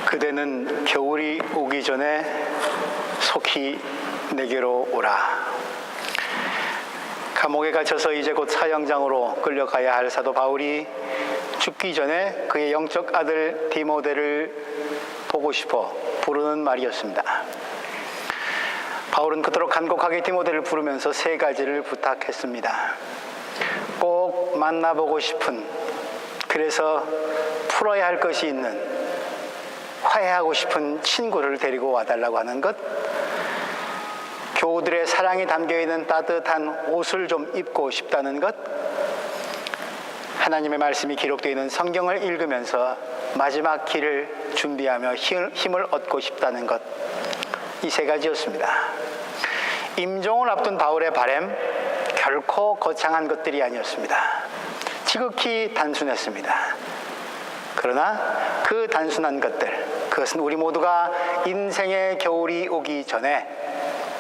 그대는 겨울이 오기 전에 속히 내게로 오라. 감옥에 갇혀서 이제 곧 사형장으로 끌려가야 할 사도 바울이 죽기 전에 그의 영적 아들 디모데를 보고 싶어 부르는 말이었습니다. 바울은 그토록 간곡하게 디모데를 부르면서 세 가지를 부탁했습니다. 꼭 만나보고 싶은, 그래서 풀어야 할 것이 있는, 화해하고 싶은 친구를 데리고 와달라고 하는 것, 교우들의 사랑이 담겨있는 따뜻한 옷을 좀 입고 싶다는 것, 하나님의 말씀이 기록되어 있는 성경을 읽으면서 마지막 길을 준비하며 힘을 얻고 싶다는 것, 이 세 가지였습니다. 임종을 앞둔 바울의 바람, 결코 거창한 것들이 아니었습니다. 지극히 단순했습니다. 그러나 그 단순한 것들, 그것은 우리 모두가 인생의 겨울이 오기 전에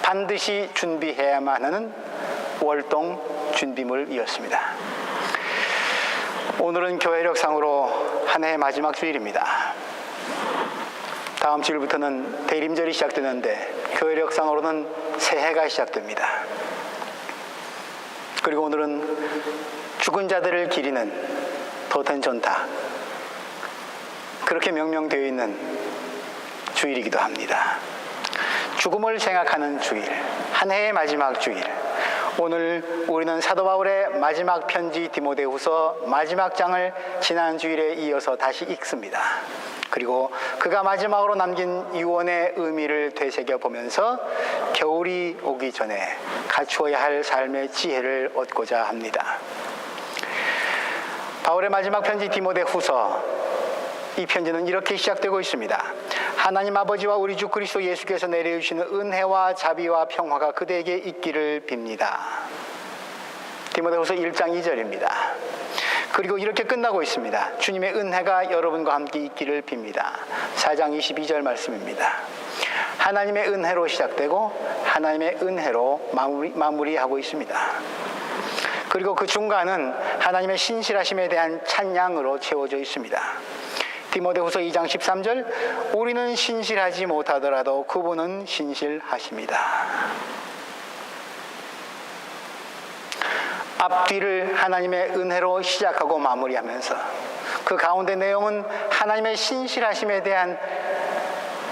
반드시 준비해야만 하는 월동 준비물이었습니다. 오늘은 교회력상으로 한 해의 마지막 주일입니다. 다음 주일부터는 대림절이 시작되는데 교회력상으로는 새해가 시작됩니다. 그리고 오늘은 죽은 자들을 기리는 도텐전타, 그렇게 명명되어 있는 주일이기도 합니다. 죽음을 생각하는 주일, 한 해의 마지막 주일. 오늘 우리는 사도 바울의 마지막 편지 디모데후서 마지막 장을 지난 주일에 이어서 다시 읽습니다. 그리고 그가 마지막으로 남긴 유언의 의미를 되새겨보면서 겨울이 오기 전에 갖추어야 할 삶의 지혜를 얻고자 합니다. 바울의 마지막 편지 디모데후서, 이 편지는 이렇게 시작되고 있습니다. 하나님 아버지와 우리 주 그리스도 예수께서 내려주시는 은혜와 자비와 평화가 그대에게 있기를 빕니다. 디모데후서 1장 2절입니다. 그리고 이렇게 끝나고 있습니다. 주님의 은혜가 여러분과 함께 있기를 빕니다. 4장 22절 말씀입니다. 하나님의 은혜로 시작되고 하나님의 은혜로 마무리하고 있습니다. 그리고 그 중간은 하나님의 신실하심에 대한 찬양으로 채워져 있습니다. 디모데후서 2장 13절, 우리는 신실하지 못하더라도 그분은 신실하십니다. 앞뒤를 하나님의 은혜로 시작하고 마무리하면서 그 가운데 내용은 하나님의 신실하심에 대한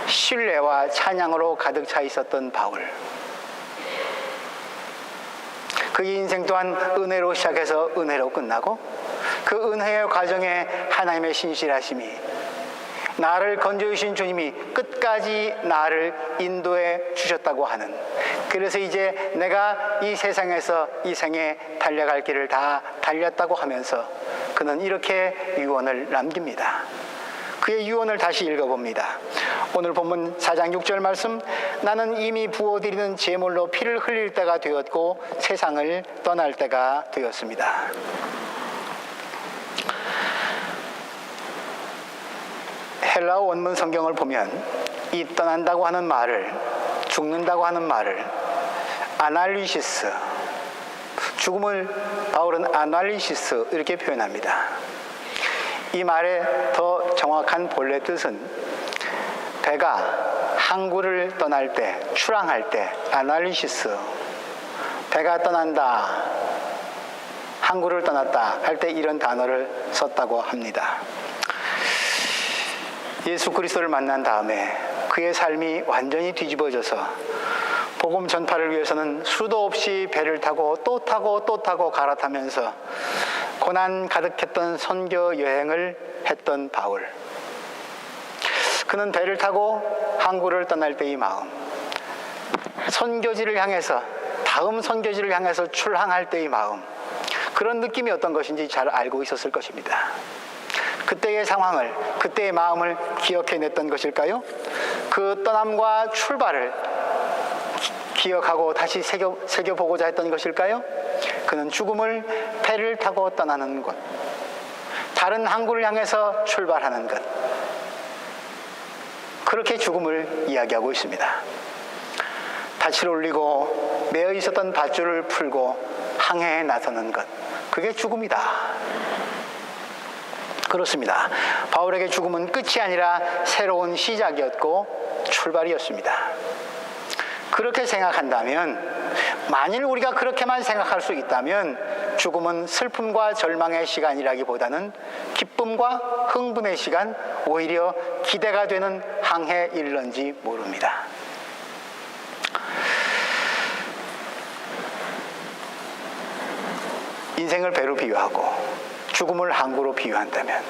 신뢰와 찬양으로 가득 차 있었던 바울. 그의 인생 또한 은혜로 시작해서 은혜로 끝나고, 그 은혜의 과정에 하나님의 신실하심이, 나를 건져주신 주님이 끝까지 나를 인도해 주셨다고 하는, 그래서 이제 내가 이 세상에서 이 생에 달려갈 길을 다 달렸다고 하면서 그는 이렇게 유언을 남깁니다. 그의 유언을 다시 읽어봅니다. 오늘 본문 4장 6절 말씀, 나는 이미 부어드리는 제물로 피를 흘릴 때가 되었고 세상을 떠날 때가 되었습니다. 헬라어 원문 성경을 보면 이 떠난다고 하는 말을, 죽는다고 하는 말을 아날리시스, 죽음을 바울은 아날리시스 이렇게 표현합니다. 이 말의 더 정확한 본래 뜻은 배가 항구를 떠날 때, 출항할 때 아날리시스, 배가 떠난다, 항구를 떠났다 할 때 이런 단어를 썼다고 합니다. 예수 그리스도를 만난 다음에 그의 삶이 완전히 뒤집어져서 복음 전파를 위해서는 수도 없이 배를 타고 또 타고 또 타고 갈아타면서 고난 가득했던 선교 여행을 했던 바울. 그는 배를 타고 항구를 떠날 때의 마음, 선교지를 향해서, 다음 선교지를 향해서 출항할 때의 마음, 그런 느낌이 어떤 것인지 잘 알고 있었을 것입니다. 그때의 상황을, 그때의 마음을 기억해냈던 것일까요? 그 떠남과 출발을 기억하고 다시 새겨보고자 했던 것일까요? 그는 죽음을 배를 타고 떠나는 것, 다른 항구를 향해서 출발하는 것, 그렇게 죽음을 이야기하고 있습니다. 닻을 올리고 매어 있었던 밧줄을 풀고 항해에 나서는 것, 그게 죽음이다. 그렇습니다. 바울에게 죽음은 끝이 아니라 새로운 시작이었고 출발이었습니다. 그렇게 생각한다면, 만일 우리가 그렇게만 생각할 수 있다면 죽음은 슬픔과 절망의 시간이라기보다는 기쁨과 흥분의 시간, 오히려 기대가 되는 항해에 이르는지 모릅니다. 인생을 배로 비유하고 죽음을 항구로 비유한다면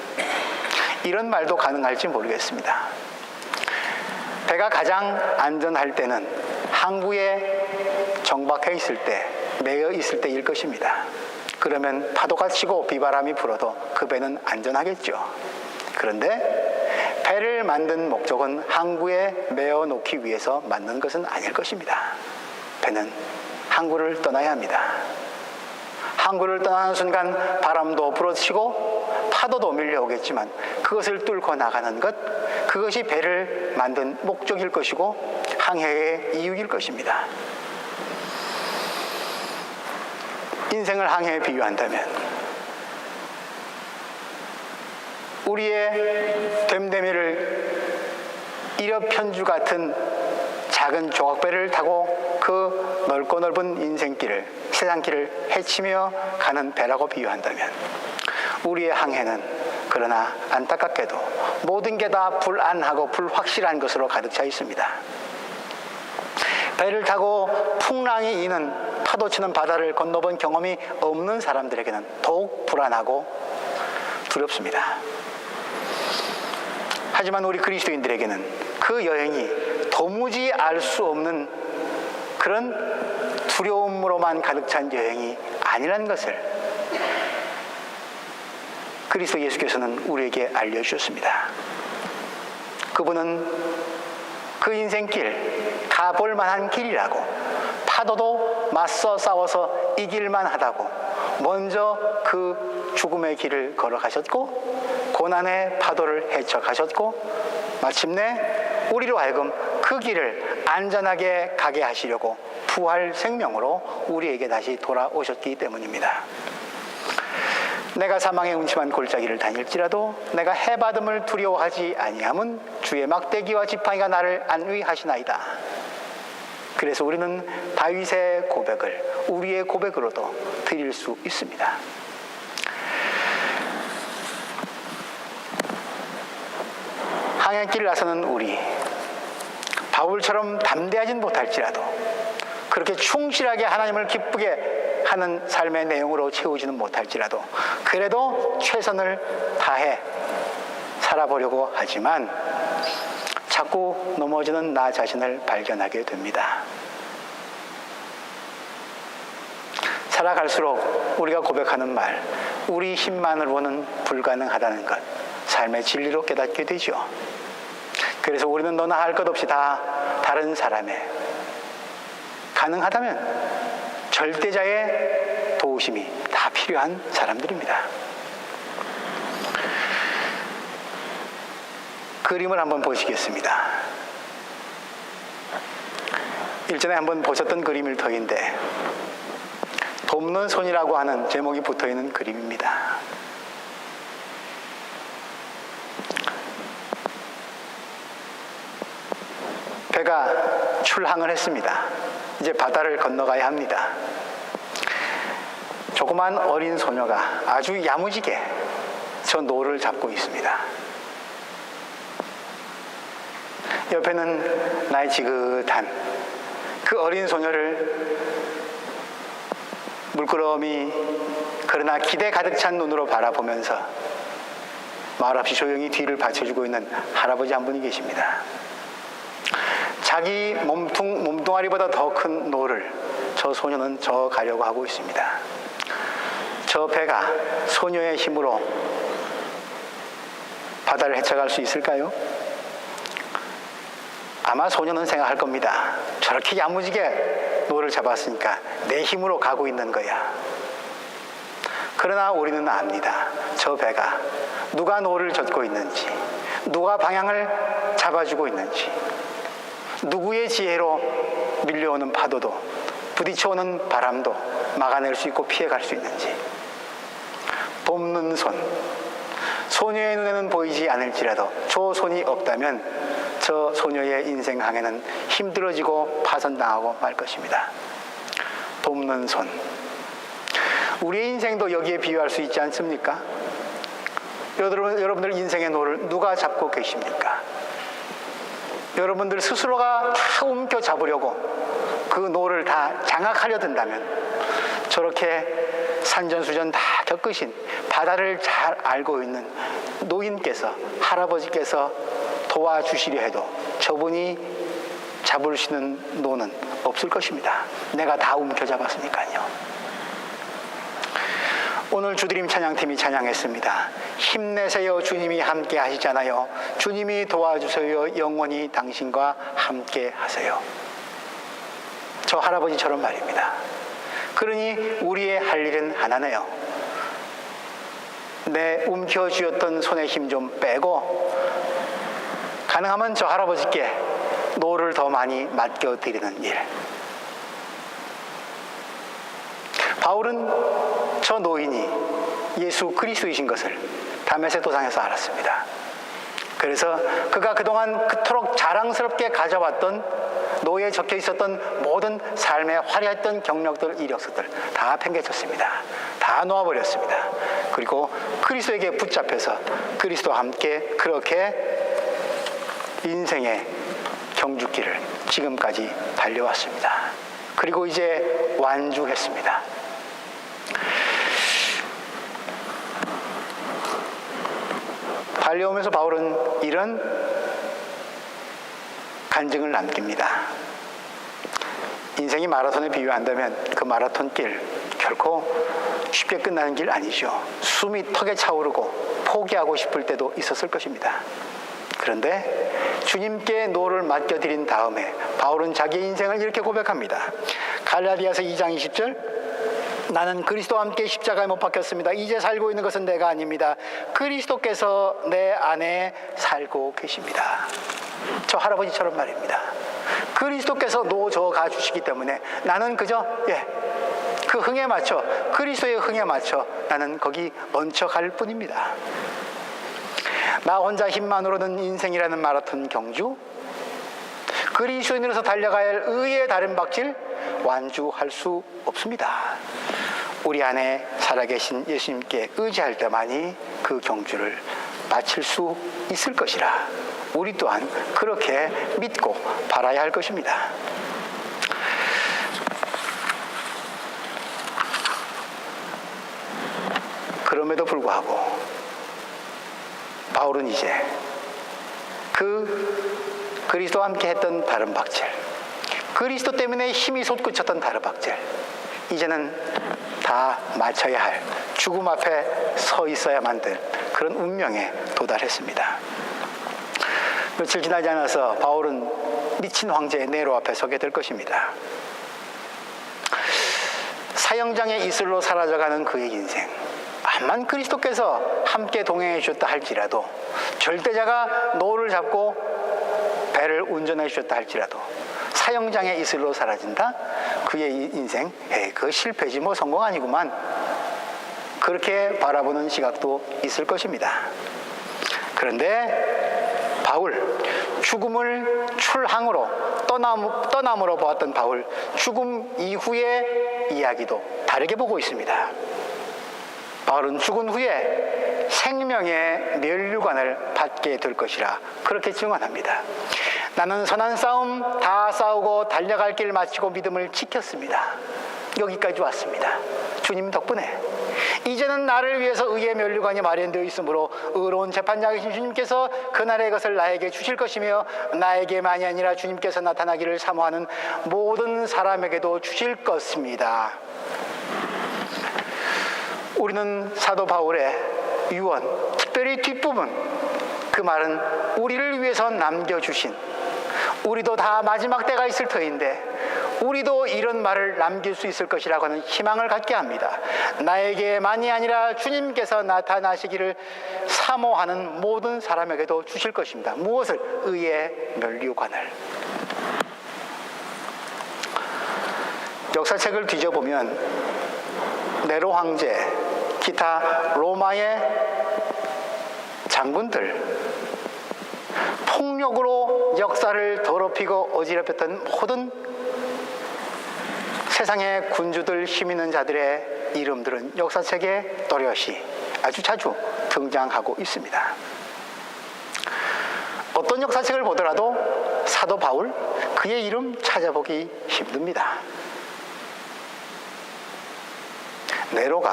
이런 말도 가능할지 모르겠습니다. 배가 가장 안전할 때는 항구에 정박해 있을 때, 매여 있을 때일 것입니다. 그러면 파도가 치고 비바람이 불어도 그 배는 안전하겠죠. 그런데 배를 만든 목적은 항구에 매어 놓기 위해서 만든 것은 아닐 것입니다. 배는 항구를 떠나야 합니다. 항구를 떠나는 순간 바람도 불어치고 파도도 밀려오겠지만 그것을 뚫고 나가는 것, 그것이 배를 만든 목적일 것이고 항해의 이유일 것입니다. 인생을 항해에 비유한다면 우리의 됨됨이를 이력편주 같은 작은 조각배를 타고 그 넓고 넓은 인생길을, 세상길을 헤치며 가는 배라고 비유한다면 우리의 항해는 그러나 안타깝게도 모든 게 다 불안하고 불확실한 것으로 가득 차 있습니다. 배를 타고 풍랑이 이는 파도치는 바다를 건너본 경험이 없는 사람들에게는 더욱 불안하고 두렵습니다. 하지만 우리 그리스도인들에게는 그 여행이 도무지 알 수 없는 그런 두려움으로만 가득 찬 여행이 아니라는 것을 그리스도 예수께서는 우리에게 알려주셨습니다. 그분은 그 인생길, 가볼 만한 길이라고, 파도도 맞서 싸워서 이길만 하다고 먼저 그 죽음의 길을 걸어가셨고 고난의 파도를 헤쳐가셨고 마침내 우리로 하여금 그 길을 안전하게 가게 하시려고 부활 생명으로 우리에게 다시 돌아오셨기 때문입니다. 내가 사망의 음침한 골짜기를 다닐지라도 내가 해받음을 두려워하지 아니함은 주의 막대기와 지팡이가 나를 안위하시나이다. 그래서 우리는 다윗의 고백을 우리의 고백으로도 드릴 수 있습니다. 항해길을 나서는 우리, 바울처럼 담대하진 못할지라도 그렇게 충실하게 하나님을 기쁘게 하는 삶의 내용으로 채우지는 못할지라도 그래도 최선을 다해 살아보려고 하지만 자꾸 넘어지는 나 자신을 발견하게 됩니다. 살아갈수록 우리가 고백하는 말, 우리 힘만으로는 불가능하다는 것, 삶의 진리로 깨닫게 되죠. 그래서 우리는 너나 할 것 없이 다 다른 사람의, 가능하다면 절대자의 도우심이 다 필요한 사람들입니다. 그림을 한번 보시겠습니다. 일전에 한번 보셨던 그림일 터인데 돕는 손이라고 하는 제목이 붙어있는 그림입니다. 배가 출항을 했습니다. 이제 바다를 건너가야 합니다. 조그만 어린 소녀가 아주 야무지게 저 노를 잡고 있습니다. 옆에는 나의 지긋한 그 어린 소녀를 물끄러미 그러나 기대 가득 찬 눈으로 바라보면서 말없이 조용히 뒤를 받쳐주고 있는 할아버지 한 분이 계십니다. 자기 몸뚱아리보다 더 큰 노를 저 소녀는 저 가려고 하고 있습니다. 저 배가 소녀의 힘으로 바다를 헤쳐갈 수 있을까요? 아마 소녀는 생각할 겁니다. 저렇게 야무지게 노를 잡았으니까 내 힘으로 가고 있는 거야. 그러나 우리는 압니다. 저 배가 누가 노를 젓고 있는지, 누가 방향을 잡아주고 있는지, 누구의 지혜로 밀려오는 파도도 부딪혀오는 바람도 막아낼 수 있고 피해갈 수 있는지. 돕는 손, 소녀의 눈에는 보이지 않을지라도 조손이 없다면 저 소녀의 인생 항해는 힘들어지고 파손당하고 말 것입니다. 돕는 손. 우리의 인생도 여기에 비유할 수 있지 않습니까? 여러분들 인생의 노를 누가 잡고 계십니까? 여러분들 스스로가 다 움켜잡으려고 그 노를 다 장악하려 든다면 저렇게 산전수전 다 겪으신 바다를 잘 알고 있는 노인께서, 할아버지께서 도와주시려 해도 저분이 잡을 수 있는 노는 없을 것입니다. 내가 다 움켜잡았으니까요. 오늘 주드림 찬양팀이 찬양했습니다. 힘내세요, 주님이 함께 하시잖아요. 주님이 도와주세요, 영원히 당신과 함께 하세요. 저 할아버지처럼 말입니다. 그러니 우리의 할 일은 하나네요. 내 움켜쥐었던 손에 힘 좀 빼고 가능하면 저 할아버지께 노를 더 많이 맡겨드리는 일. 바울은 저 노인이 예수 그리스도이신 것을 다메섹 도상에서 알았습니다. 그래서 그가 그동안 그토록 자랑스럽게 가져왔던 노에 적혀 있었던 모든 삶의 화려했던 경력들, 이력서들 다 팽개쳤습니다. 다 놓아버렸습니다. 그리고 그리스도에게 붙잡혀서 그리스도와 함께 그렇게 인생의 경주길을 지금까지 달려왔습니다. 그리고 이제 완주했습니다. 달려오면서 바울은 이런 간증을 남깁니다. 인생이 마라톤에 비유한다면 그 마라톤 길 결코 쉽게 끝나는 길 아니죠. 숨이 턱에 차오르고 포기하고 싶을 때도 있었을 것입니다. 그런데 주님께 노를 맡겨드린 다음에 바울은 자기의 인생을 이렇게 고백합니다. 갈라디아서 2장 20절, 나는 그리스도와 함께 십자가에 못 박혔습니다. 이제 살고 있는 것은 내가 아닙니다. 그리스도께서 내 안에 살고 계십니다. 저 할아버지처럼 말입니다. 그리스도께서 노저가 주시기 때문에 나는 그저 그 흥에 맞춰, 그리스도의 흥에 맞춰 나는 거기 얹혀갈 뿐입니다. 나 혼자 힘만으로는 인생이라는 마라톤 경주, 그리스도인으로서 달려가야 할 의의 다른 박질 완주할 수 없습니다. 우리 안에 살아계신 예수님께 의지할 때만이 그 경주를 마칠 수 있을 것이라 우리 또한 그렇게 믿고 바라야 할 것입니다. 그럼에도 불구하고 바울은 이제 그 그리스도와 함께 했던 다른 박질, 그리스도 때문에 힘이 솟구쳤던 다른 박질, 이제는 다 마쳐야 할 죽음 앞에 서 있어야만 될 그런 운명에 도달했습니다. 며칠 지나지 않아서 바울은 미친 황제 네로 앞에 서게 될 것입니다. 사형장의 이슬로 사라져가는 그의 인생, 암만 그리스도께서 함께 동행해 주셨다 할지라도, 절대자가 노를 잡고 배를 운전해 주셨다 할지라도 사형장의 이슬로 사라진다? 그의 인생, 그 실패지 뭐 성공 아니구만, 그렇게 바라보는 시각도 있을 것입니다. 그런데 바울, 죽음을 출항으로 떠남으로 보았던 바울, 죽음 이후의 이야기도 다르게 보고 있습니다. 바울은 죽은 후에 생명의 면류관을 받게 될 것이라 그렇게 증언합니다. 나는 선한 싸움 다 싸우고 달려갈 길 마치고 믿음을 지켰습니다. 여기까지 왔습니다. 주님 덕분에 이제는 나를 위해서 의의 면류관이 마련되어 있으므로 의로운 재판장이신 주님께서 그날의 것을 나에게 주실 것이며 나에게만이 아니라 주님께서 나타나기를 사모하는 모든 사람에게도 주실 것입니다. 우리는 사도 바울의 유언, 특별히 뒷부분, 그 말은 우리를 위해서 남겨주신, 우리도 다 마지막 때가 있을 터인데 우리도 이런 말을 남길 수 있을 것이라고 하는 희망을 갖게 합니다. 나에게만이 아니라 주님께서 나타나시기를 사모하는 모든 사람에게도 주실 것입니다. 무엇을? 의의 면류관을. 역사책을 뒤져보면 네로 황제, 기타 로마의 장군들, 폭력으로 역사를 더럽히고 어지럽혔던 모든 세상의 군주들, 힘 있는 자들의 이름들은 역사책에 또렷이 아주 자주 등장하고 있습니다. 어떤 역사책을 보더라도 사도 바울, 그의 이름 찾아보기 힘듭니다. 네로가,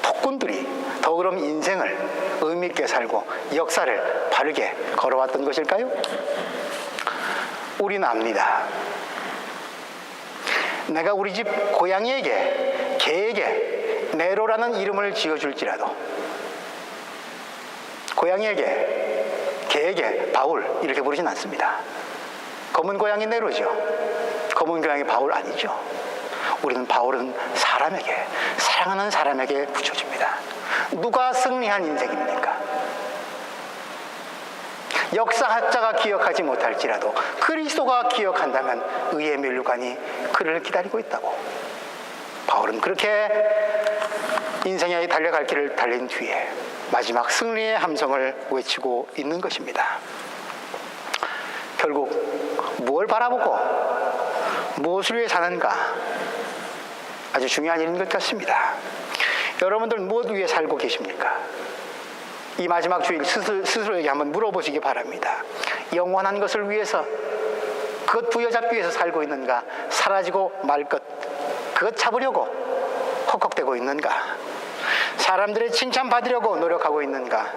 폭군들이 더 그럼 인생을 의미 있게 살고 역사를 바르게 걸어왔던 것일까요? 우리는 압니다. 내가 우리 집 고양이에게, 개에게 네로라는 이름을 지어줄지라도 고양이에게, 개에게 바울 이렇게 부르진 않습니다. 검은 고양이 네로죠. 검은 고양이 바울 아니죠. 우리는 바울은 사람에게, 사랑하는 사람에게 붙여줍니다. 누가 승리한 인생입니까? 역사학자가 기억하지 못할지라도 그리스도가 기억한다면 의의 면류관이 그를 기다리고 있다고. 바울은 그렇게 인생의 달려갈 길을 달린 뒤에 마지막 승리의 함성을 외치고 있는 것입니다. 결국 무엇을 바라보고 무엇을 위해 사는가, 아주 중요한 일인 것 같습니다. 여러분들 무엇을 위해 살고 계십니까? 이 마지막 주일 스스로에게 한번 물어보시기 바랍니다. 영원한 것을 위해서, 그것 부여잡기 위해서 살고 있는가? 사라지고 말 것, 그것 잡으려고 헉헉대고 있는가? 사람들의 칭찬받으려고 노력하고 있는가?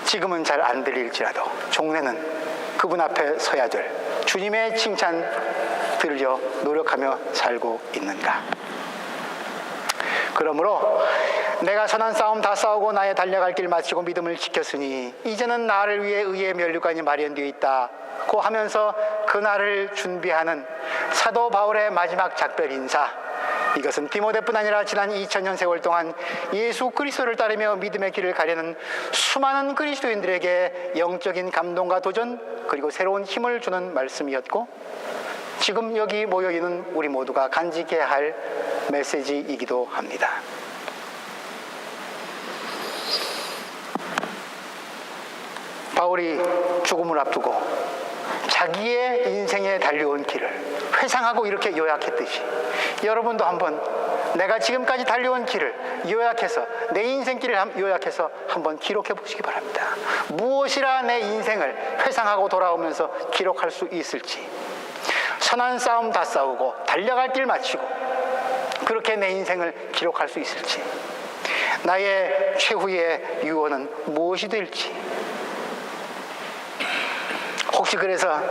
지금은 잘 안 들릴지라도 종래는 그분 앞에 서야 될 주님의 칭찬 들으려 노력하며 살고 있는가? 그러므로 내가 선한 싸움 다 싸우고 나의 달려갈 길 마치고 믿음을 지켰으니 이제는 나를 위해 의의 면류관이 마련되어 있다고 하면서 그날을 준비하는 사도 바울의 마지막 작별 인사, 이것은 디모데뿐 아니라 지난 2000년 세월 동안 예수 그리스도를 따르며 믿음의 길을 가려는 수많은 그리스도인들에게 영적인 감동과 도전, 그리고 새로운 힘을 주는 말씀이었고, 지금 여기 모여있는 우리 모두가 간직해야 할 메시지이기도 합니다. 바울이 죽음을 앞두고 자기의 인생에 달려온 길을 회상하고 이렇게 요약했듯이, 여러분도 한번 내가 지금까지 달려온 길을 요약해서, 내 인생길을 요약해서 한번 기록해 보시기 바랍니다. 무엇이라 내 인생을 회상하고 돌아오면서 기록할 수 있을지, 선한 싸움 다 싸우고 달려갈 길 마치고 그렇게 내 인생을 기록할 수 있을지, 나의 최후의 유언은 무엇이 될지, 혹시 그래서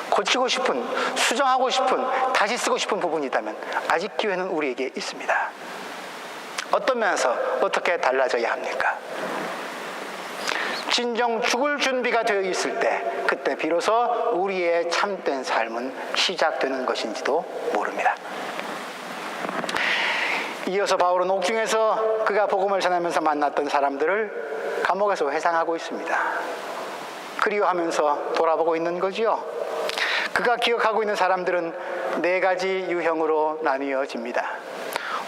고치고 싶은, 수정하고 싶은, 다시 쓰고 싶은 부분이 있다면 아직 기회는 우리에게 있습니다. 어떤 면에서 어떻게 달라져야 합니까? 진정 죽을 준비가 되어 있을 때, 그때 비로소 우리의 참된 삶은 시작되는 것인지도 모릅니다. 이어서 바울은 옥중에서 그가 복음을 전하면서 만났던 사람들을 감옥에서 회상하고 있습니다. 그리워하면서 돌아보고 있는 거지요. 그가 기억하고 있는 사람들은 4가지 유형으로 나뉘어집니다.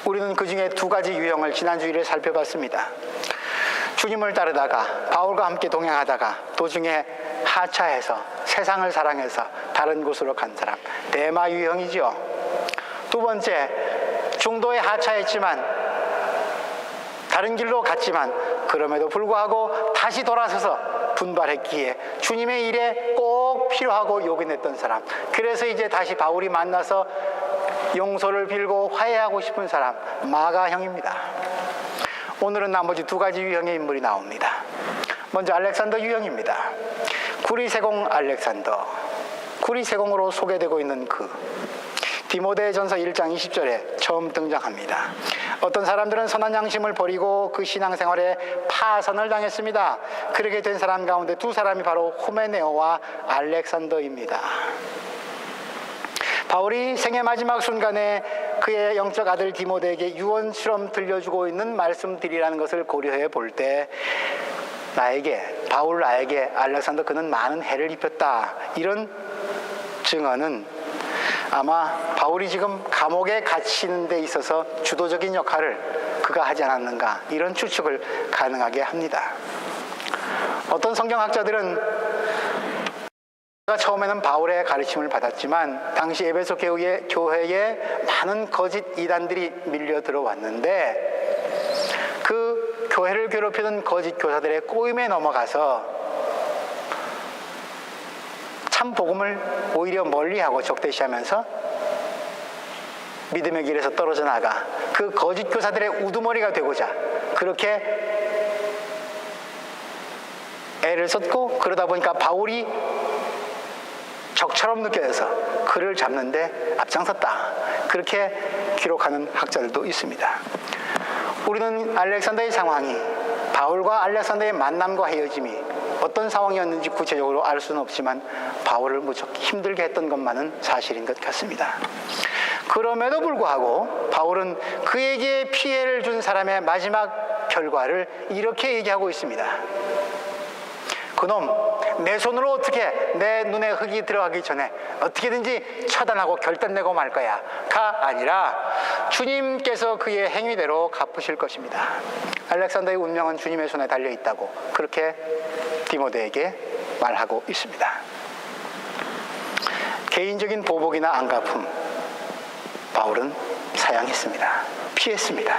우리는 그 중에 2가지 유형을 지난 주일에 살펴봤습니다. 주님을 따르다가, 바울과 함께 동행하다가 도중에 하차해서 세상을 사랑해서 다른 곳으로 간 사람, 대마 유형이죠. 2번째, 중도에 하차했지만 다른 길로 갔지만 그럼에도 불구하고 다시 돌아서서 분발했기에 주님의 일에 꼭 필요하고 요긴했던 사람, 그래서 이제 다시 바울이 만나서 용서를 빌고 화해하고 싶은 사람, 마가형입니다. 오늘은 나머지 2가지 유형의 인물이 나옵니다. 먼저 알렉산더 유형입니다. 구리세공 알렉산더, 구리세공으로 소개되고 있는 디모데전서 1장 20절에 처음 등장합니다. 어떤 사람들은 선한 양심을 버리고 그 신앙생활에 파선을 당했습니다. 그렇게 된 사람 가운데 2사람이 바로 후메네오와 알렉산더입니다. 바울이 생애 마지막 순간에 그의 영적 아들 디모데에게 유언처럼 들려주고 있는 말씀들이라는 것을 고려해 볼 때, 바울 나에게 알렉산더 그는 많은 해를 입혔다, 이런 증언은 아마 바울이 지금 감옥에 갇히는 데 있어서 주도적인 역할을, 그가 하지 않았는가, 이런 추측을 가능하게 합니다. 어떤 성경학자들은 그가 처음에는 바울의 가르침을 받았지만 당시 에베소 교회에 많은 거짓 이단들이 밀려 들어왔는데 그 교회를 괴롭히던 거짓 교사들의 꼬임에 넘어가서 참 복음을 오히려 멀리하고 적대시하면서 믿음의 길에서 떨어져 나가 그 거짓 교사들의 우두머리가 되고자 그렇게 애를 썼고, 그러다 보니까 바울이 적처럼 느껴져서 그를 잡는데 앞장섰다, 그렇게 기록하는 학자들도 있습니다. 우리는 알렉산더의 상황이 바울과 알렉산더의 만남과 헤어짐이 어떤 상황이었는지 구체적으로 알 수는 없지만 바울을 무척 힘들게 했던 것만은 사실인 것 같습니다. 그럼에도 불구하고 바울은 그에게 피해를 준 사람의 마지막 결과를 이렇게 얘기하고 있습니다. 그놈, 내 손으로 어떻게 내 눈에 흙이 들어가기 전에 어떻게든지 처단하고 결단내고 말 거야 가 아니라 주님께서 그의 행위대로 갚으실 것입니다. 알렉산더의 운명은 주님의 손에 달려있다고 그렇게 디모데에게 말하고 있습니다. 개인적인 보복이나 안갚음, 바울은 사양했습니다. 피했습니다.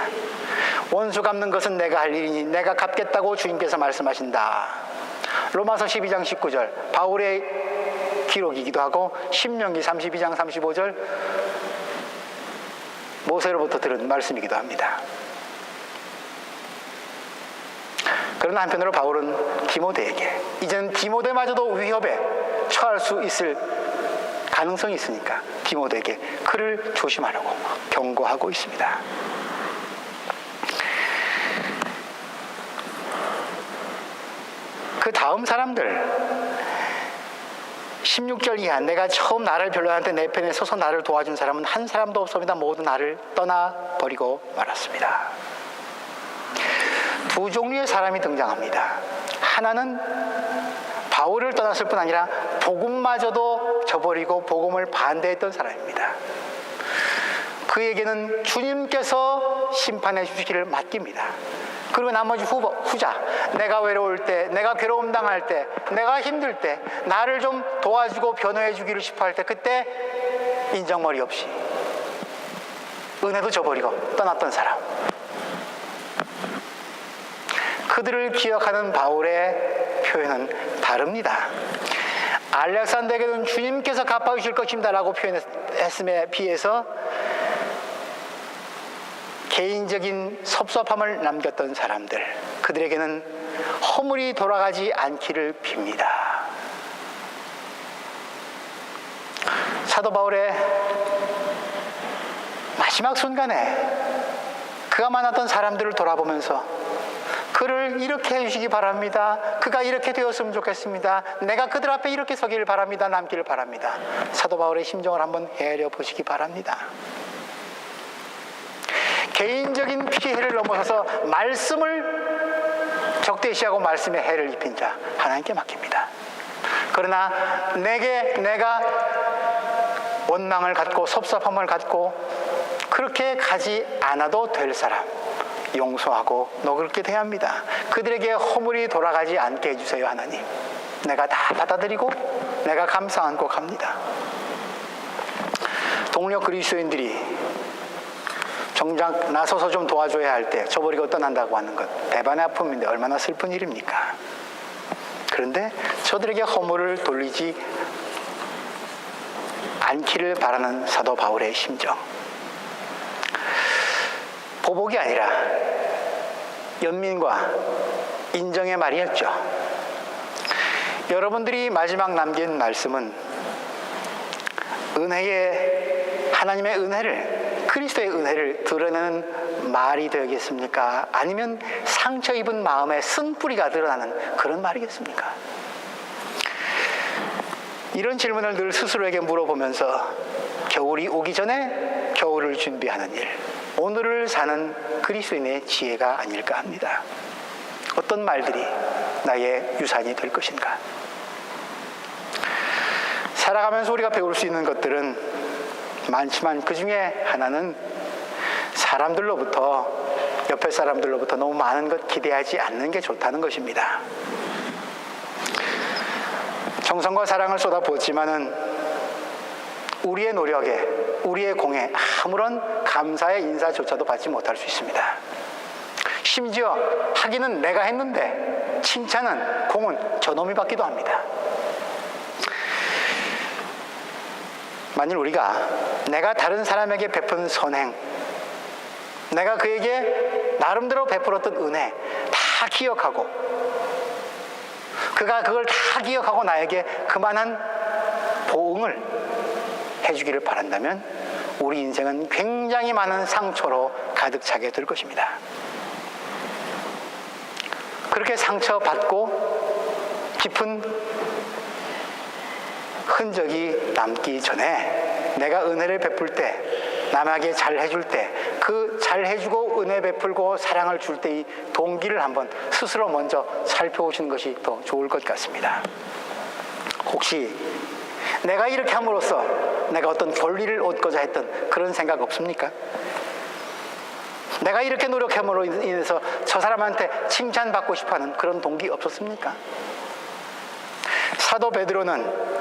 원수 갚는 것은 내가 할 일이니 내가 갚겠다고 주님께서 말씀하신다. 로마서 12장 19절 바울의 기록이기도 하고 신명기 32장 35절 모세로부터 들은 말씀이기도 합니다. 그러나 한편으로 바울은 디모데에게 이제는 디모데마저도 위협에 처할 수 있을 가능성이 있으니까 디모데에게 그를 조심하라고 경고하고 있습니다. 그 다음 사람들 16절 이하 내가 처음 나를 변론할 때 내 편에 서서 나를 도와준 사람은 한 사람도 없습니다. 모두 나를 떠나버리고 말았습니다. 두 종류의 사람이 등장합니다. 하나는 바울을 떠났을 뿐 아니라 복음마저도 저버리고 복음을 반대했던 사람입니다. 그에게는 주님께서 심판해 주시기를 맡깁니다. 그리고 나머지 후자, 내가 외로울 때, 내가 괴로움 당할 때, 내가 힘들 때 나를 좀 도와주고 변호해 주기를 싶어 할 때 그때 인정머리 없이 은혜도 저버리고 떠났던 사람, 그들을 기억하는 바울의 표현은 다릅니다. 알렉산더에게는 주님께서 갚아주실 것입니다 라고 표현했음에 비해서 개인적인 섭섭함을 남겼던 사람들, 그들에게는 허물이 돌아가지 않기를 빕니다. 사도 바울의 마지막 순간에 그가 만났던 사람들을 돌아보면서 그를 이렇게 해주시기 바랍니다. 그가 이렇게 되었으면 좋겠습니다. 내가 그들 앞에 이렇게 서기를 바랍니다. 남기를 바랍니다. 사도 바울의 심정을 한번 헤아려 보시기 바랍니다. 개인적인 피해를 넘어서서 말씀을 적대시하고 말씀에 해를 입힌 자 하나님께 맡깁니다. 그러나 내가 원망을 갖고 섭섭함을 갖고 그렇게 가지 않아도 될 사람 용서하고 너그럽게 대합니다. 그들에게 허물이 돌아가지 않게 해주세요. 하나님, 내가 다 받아들이고 내가 감사 안고 갑니다. 동료 그리스도인들이 정작 나서서 좀 도와줘야 할 때 저버리고 떠난다고 하는 것, 배반의 아픔인데 얼마나 슬픈 일입니까? 그런데 저들에게 허물을 돌리지 않기를 바라는 사도 바울의 심정, 보복이 아니라 연민과 인정의 말이었죠. 여러분들이 마지막 남긴 말씀은 하나님의 은혜를, 그리스도의 은혜를 드러내는 말이 되겠습니까? 아니면 상처 입은 마음에 쓴뿌리가 드러나는 그런 말이겠습니까? 이런 질문을 늘 스스로에게 물어보면서 겨울이 오기 전에 겨울을 준비하는 일, 오늘을 사는 그리스도인의 지혜가 아닐까 합니다. 어떤 말들이 나의 유산이 될 것인가? 살아가면서 우리가 배울 수 있는 것들은 많지만 그 중에 하나는 사람들로부터 옆에 사람들로부터 너무 많은 것 기대하지 않는 게 좋다는 것입니다. 정성과 사랑을 쏟아부었지만은 우리의 노력에, 우리의 공에 아무런 감사의 인사조차도 받지 못할 수 있습니다. 심지어 하기는 내가 했는데 칭찬은, 공은 저놈이 받기도 합니다. 만일 우리가 내가 다른 사람에게 베푼 선행, 내가 그에게 나름대로 베풀었던 은혜 다 기억하고, 그가 그걸 다 기억하고 나에게 그만한 보응을 해주기를 바란다면 우리 인생은 굉장히 많은 상처로 가득 차게 될 것입니다. 그렇게 상처받고 깊은 흔적이 남기 전에 내가 은혜를 베풀 때, 남에게 잘 해줄 때, 그 잘 해주고 은혜 베풀고 사랑을 줄 때의 동기를 한번 스스로 먼저 살펴보시는 것이 더 좋을 것 같습니다. 혹시 내가 이렇게 함으로써 내가 어떤 권리를 얻고자 했던 그런 생각 없습니까? 내가 이렇게 노력함으로 인해서 저 사람한테 칭찬받고 싶어하는 그런 동기 없었습니까? 사도 베드로는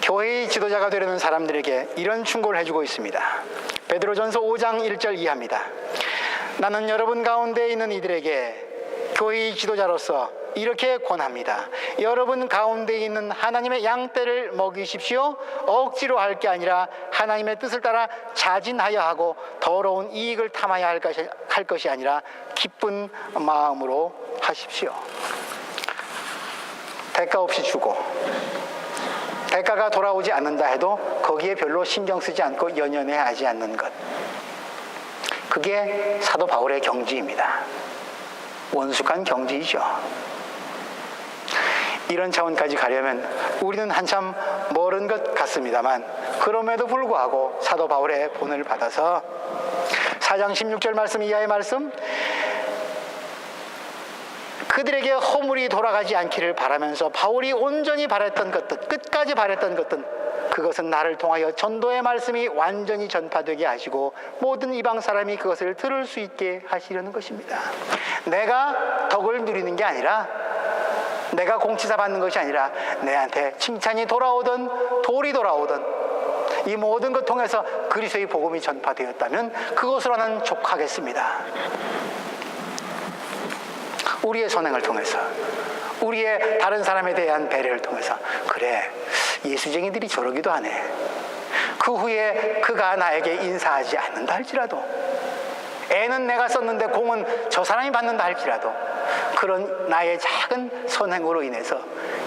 교회의 지도자가 되려는 사람들에게 이런 충고를 해주고 있습니다. 베드로전서 5장 1절 이하입니다. 나는 여러분 가운데 있는 이들에게 교회의 지도자로서 이렇게 권합니다. 여러분 가운데 있는 하나님의 양떼를 먹이십시오. 억지로 할 게 아니라 하나님의 뜻을 따라 자진하여 하고 더러운 이익을 탐하여 할 것이 아니라 기쁜 마음으로 하십시오. 대가 없이 주고 대가가 돌아오지 않는다 해도 거기에 별로 신경 쓰지 않고 연연해하지 않는 것, 그게 사도 바울의 경지입니다. 원숙한 경지이죠. 이런 차원까지 가려면 우리는 한참 멀은 것 같습니다만, 그럼에도 불구하고 사도 바울의 본을 받아서 4장 16절 말씀 이하의 말씀, 그들에게 허물이 돌아가지 않기를 바라면서 바울이 온전히 바랬던 것들, 끝까지 바랬던 것들, 그것은 나를 통하여 전도의 말씀이 완전히 전파되게 하시고 모든 이방 사람이 그것을 들을 수 있게 하시려는 것입니다. 내가 덕을 누리는 게 아니라, 내가 공치사 받는 것이 아니라 내한테 칭찬이 돌아오든 돌이 돌아오든 이 모든 것 통해서 그리스도의 복음이 전파되었다면 그것으로 나는 족하겠습니다. 우리의 선행을 통해서, 우리의 다른 사람에 대한 배려를 통해서, 그래, 예수쟁이들이 저러기도 하네. 그 후에 그가 나에게 인사하지 않는다 할지라도, 애는 내가 썼는데 공은 저 사람이 받는다 할지라도, 그런 나의 작은 선행으로 인해서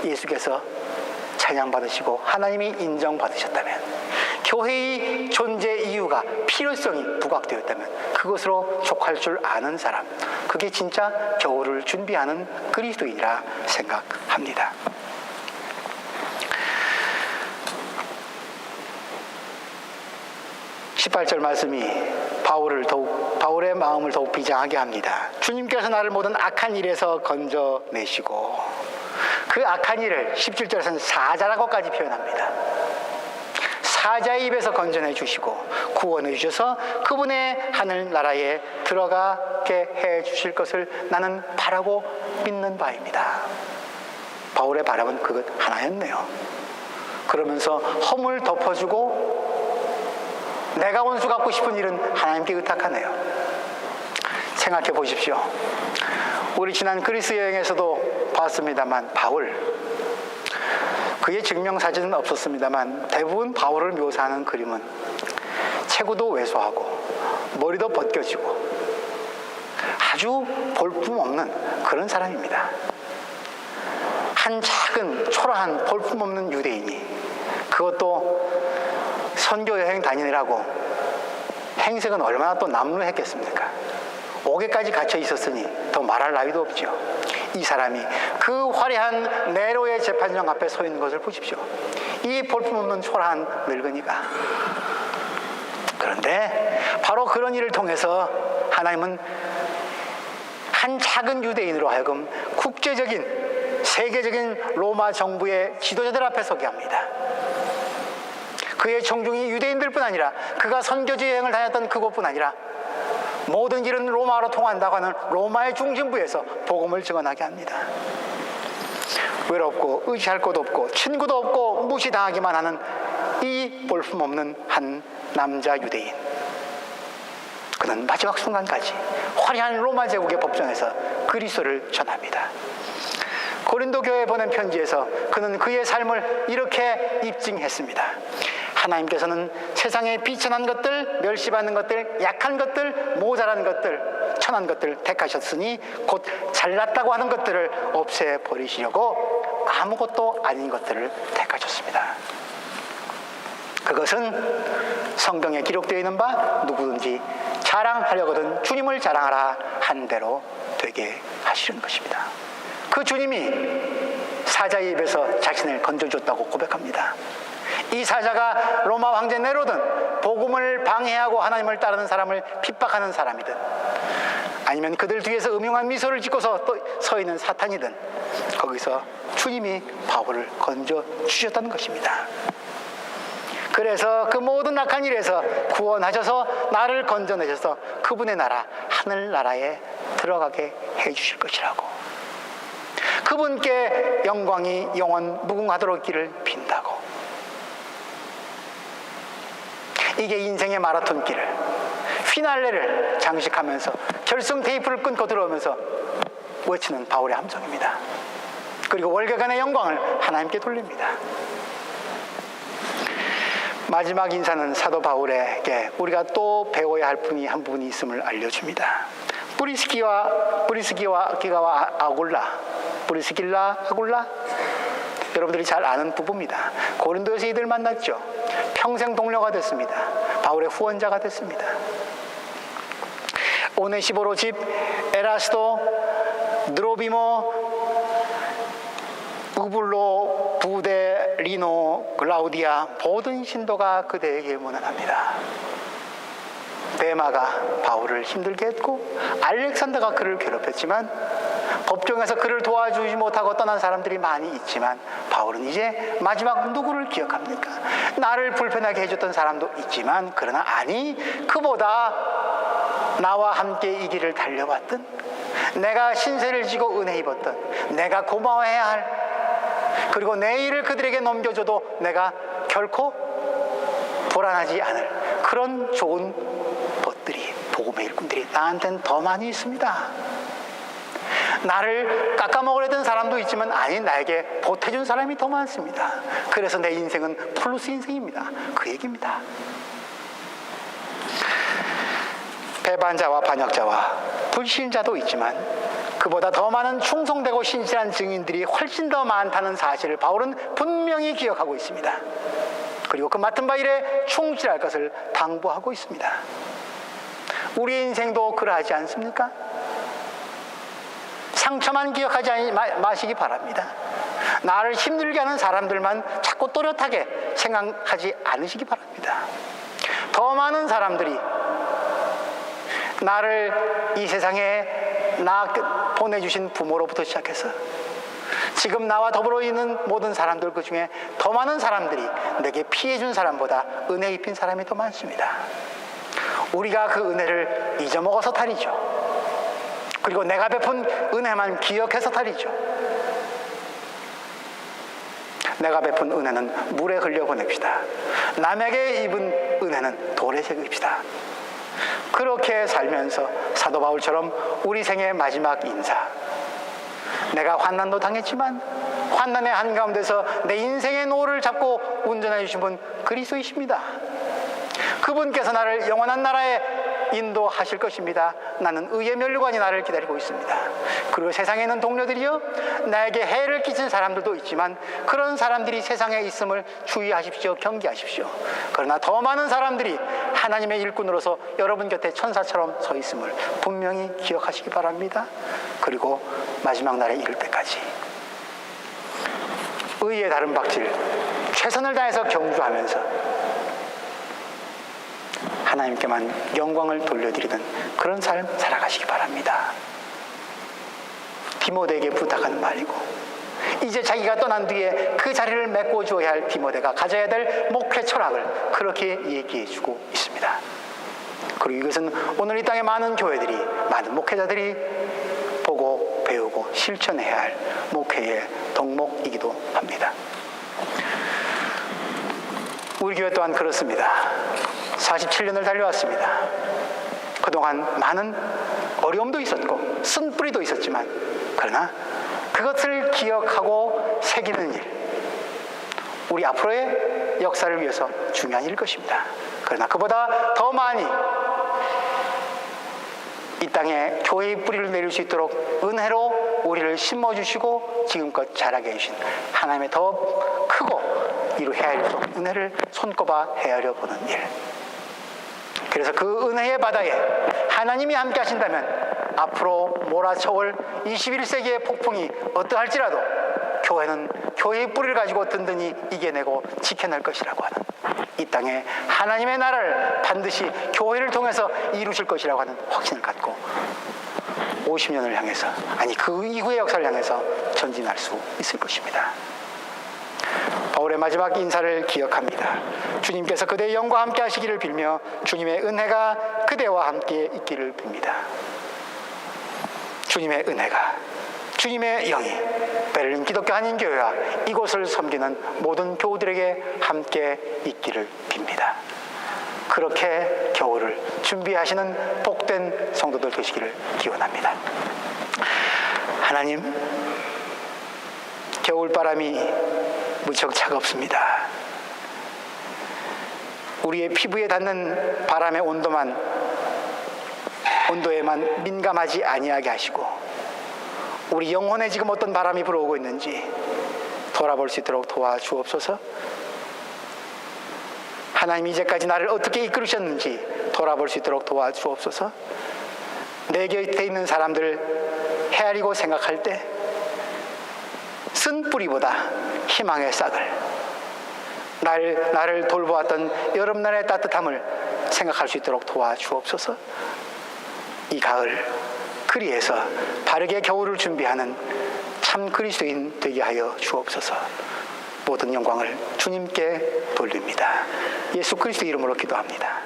예수께서 찬양받으시고 하나님이 인정받으셨다면, 교회의 존재 이유가, 필요성이 부각되었다면 그것으로 족할 줄 아는 사람, 그게 진짜 겨울을 준비하는 그리스도인이라 생각합니다. (18절) 말씀이 바울의 마음을 더욱 비장하게 합니다. 주님께서 나를 모든 악한 일에서 건져내시고, 그 악한 일을 17절에서는 사자라고까지 표현합니다. 사자의 입에서 건져내 주시고 구원해 주셔서 그분의 하늘나라에 들어가게 해 주실 것을 나는 바라고 믿는 바입니다. 바울의 바람은 그것 하나였네요. 그러면서 허물 덮어주고 내가 원수 갚고 싶은 일은 하나님께 의탁하네요. 생각해 보십시오. 우리 지난 그리스 여행에서도 봤습니다만, 바울, 그의 증명사진은 없었습니다만 대부분 바울을 묘사하는 그림은 체구도 왜소하고 머리도 벗겨지고 아주 볼품없는 그런 사람입니다. 한 작은 초라한 볼품없는 유대인이, 그것도 선교여행 다니느라고 행색은 얼마나 또 남루했겠습니까? 옥에까지 갇혀 있었으니 더 말할 나위도 없죠. 이 사람이 그 화려한 네로의 재판정 앞에 서 있는 것을 보십시오. 이 볼품없는 초라한 늙은이가. 그런데 바로 그런 일을 통해서 하나님은 한 작은 유대인으로 하여금 국제적인, 세계적인 로마 정부의 지도자들 앞에 서게 합니다. 그의 청중이 유대인들뿐 아니라 그가 선교지 여행을 다녔던 그곳뿐 아니라 모든 길은 로마로 통한다고 하는 로마의 중심부에서 복음을 증언하게 합니다. 외롭고 의지할 곳 없고 친구도 없고 무시당하기만 하는 이 볼품없는 한 남자 유대인, 그는 마지막 순간까지 화려한 로마 제국의 법정에서 그리스도를 전합니다. 고린도 교회에 보낸 편지에서 그는 그의 삶을 이렇게 입증했습니다. 하나님께서는 세상에 비천한 것들, 멸시받는 것들, 약한 것들, 모자란 것들, 천한 것들 택하셨으니 곧 잘났다고 하는 것들을 없애버리시려고 아무것도 아닌 것들을 택하셨습니다. 그것은 성경에 기록되어 있는 바 누구든지 자랑하려거든 주님을 자랑하라 한 대로 되게 하시는 것입니다. 그 주님이 사자의 입에서 자신을 건져줬다고 고백합니다. 이 사자가 로마 황제 네로든 복음을 방해하고 하나님을 따르는 사람을 핍박하는 사람이든 아니면 그들 뒤에서 음흉한 미소를 짓고서 또 서 있는 사탄이든 거기서 주님이 바울을 건져주셨다는 것입니다. 그래서 그 모든 악한 일에서 구원하셔서 나를 건져내셔서 그분의 나라 하늘나라에 들어가게 해주실 것이라고, 그분께 영광이 영원 무궁하도록 길을 빈다고. 이게 인생의 마라톤 길을, 피날레를 장식하면서 결승 테이프를 끊고 들어오면서 외치는 바울의 함성입니다. 그리고 월계관의 영광을 하나님께 돌립니다. 마지막 인사는 사도 바울에게 우리가 또 배워야 할 분이 한 분이 있음을 알려줍니다. 브리스길라 아굴라, 여러분들이 잘 아는 부부입니다. 고린도에서 이들 만났죠. 평생 동료가 됐습니다. 바울의 후원자가 됐습니다. 오네시보로 집 에라스도, 드로비모, 우블로, 부데, 리노, 글라우디아 모든 신도가 그대에게 문안합니다. 데마가 바울을 힘들게 했고 알렉산더가 그를 괴롭혔지만 법정에서 그를 도와주지 못하고 떠난 사람들이 많이 있지만 바울은 이제 마지막 누구를 기억합니까? 나를 불편하게 해줬던 사람도 있지만 그러나 아니, 그보다 나와 함께 이 길을 달려왔던, 내가 신세를 지고 은혜 입었던, 내가 고마워해야 할, 그리고 내 일을 그들에게 넘겨줘도 내가 결코 불안하지 않을 그런 좋은 것들이, 복음의 일꾼들이 나한테는 더 많이 있습니다. 나를 깎아먹으려던 사람도 있지만 아니, 나에게 보태준 사람이 더 많습니다. 그래서 내 인생은 플러스 인생입니다. 그 얘기입니다. 배반자와 반역자와 불신자도 있지만 그보다 더 많은 충성되고 신실한 증인들이 훨씬 더 많다는 사실을 바울은 분명히 기억하고 있습니다. 그리고 그 맡은 바 일에 충실할 것을 당부하고 있습니다. 우리의 인생도 그러하지 않습니까? 상처만 기억하지 마시기 바랍니다. 나를 힘들게 하는 사람들만 자꾸 또렷하게 생각하지 않으시기 바랍니다. 더 많은 사람들이 나를 이 세상에 보내주신 부모로부터 시작해서 지금 나와 더불어 있는 모든 사람들, 그 중에 더 많은 사람들이 내게 피해준 사람보다 은혜 입힌 사람이 더 많습니다. 우리가 그 은혜를 잊어먹어서 탈이죠. 그리고 내가 베푼 은혜만 기억해서 탈이죠. 내가 베푼 은혜는 물에 흘려보냅시다. 남에게 입은 은혜는 돌에 새깁시다. 그렇게 살면서 사도 바울처럼 우리 생의 마지막 인사, 내가 환난도 당했지만 환난의 한가운데서 내 인생의 노를 잡고 운전해 주신 분 그리스도이십니다. 그분께서 나를 영원한 나라에 인도하실 것입니다. 나는 의의 면류관이 나를 기다리고 있습니다. 그리고 세상에 있는 동료들이요, 나에게 해를 끼친 사람들도 있지만 그런 사람들이 세상에 있음을 주의하십시오. 경계하십시오. 그러나 더 많은 사람들이 하나님의 일꾼으로서 여러분 곁에 천사처럼 서 있음을 분명히 기억하시기 바랍니다. 그리고 마지막 날에 이를 때까지 의의 다른 박질, 최선을 다해서 경주하면서 하나님께만 영광을 돌려드리는 그런 삶 살아가시기 바랍니다. 디모데에게 부탁하는 말이고, 이제 자기가 떠난 뒤에 그 자리를 메꿔주어야 할 디모데가 가져야 될 목회 철학을 그렇게 얘기해주고 있습니다. 그리고 이것은 오늘 이 땅의 많은 교회들이, 많은 목회자들이 보고 배우고 실천해야 할 목회의 덕목이기도 합니다. 우리 교회 또한 그렇습니다. 47년을 달려왔습니다. 그동안 많은 어려움도 있었고 쓴뿌리도 있었지만, 그러나 그것을 기억하고 새기는 일, 우리 앞으로의 역사를 위해서 중요한 일일 것입니다. 그러나 그보다 더 많이 이 땅에 교회의 뿌리를 내릴 수 있도록 은혜로 우리를 심어주시고 지금껏 자라게 해주신 하나님의 더 크고 이루어야 할 은혜를 손꼽아 헤아려 보는 일. 그래서 그 은혜의 바다에 하나님이 함께 하신다면 앞으로 몰아쳐올 21세기의 폭풍이 어떠할지라도 교회는 교회의 뿌리를 가지고 든든히 이겨내고 지켜낼 것이라고 하는, 이 땅에 하나님의 나라를 반드시 교회를 통해서 이루실 것이라고 하는 확신을 갖고 50년을 향해서, 아니 그 이후의 역사를 향해서 전진할 수 있을 것입니다. 바울의 마지막 인사를 기억합니다. 주님께서 그대의 영과 함께 하시기를 빌며 주님의 은혜가 그대와 함께 있기를 빕니다. 주님의 은혜가, 주님의 영이 베를린 기독교 한인교회와 이곳을 섬기는 모든 교우들에게 함께 있기를 빕니다. 그렇게 겨울을 준비하시는 복된 성도들 되시기를 기원합니다. 하나님, 겨울바람이 무척 차갑습니다. 우리의 피부에 닿는 바람의 온도에만 민감하지 아니하게 하시고, 우리 영혼에 지금 어떤 바람이 불어오고 있는지 돌아볼 수 있도록 도와주옵소서. 하나님, 이제까지 나를 어떻게 이끌으셨는지 돌아볼 수 있도록 도와주옵소서. 내 곁에 있는 사람들을 헤아리고 생각할 때 쓴 뿌리보다 희망의 싹을, 나를 돌보았던 여름날의 따뜻함을 생각할 수 있도록 도와주옵소서. 이 가을 그리에서 바르게 겨울을 준비하는 참 그리스도인 되게 하여 주옵소서. 모든 영광을 주님께 돌립니다. 예수 그리스도 이름으로 기도합니다.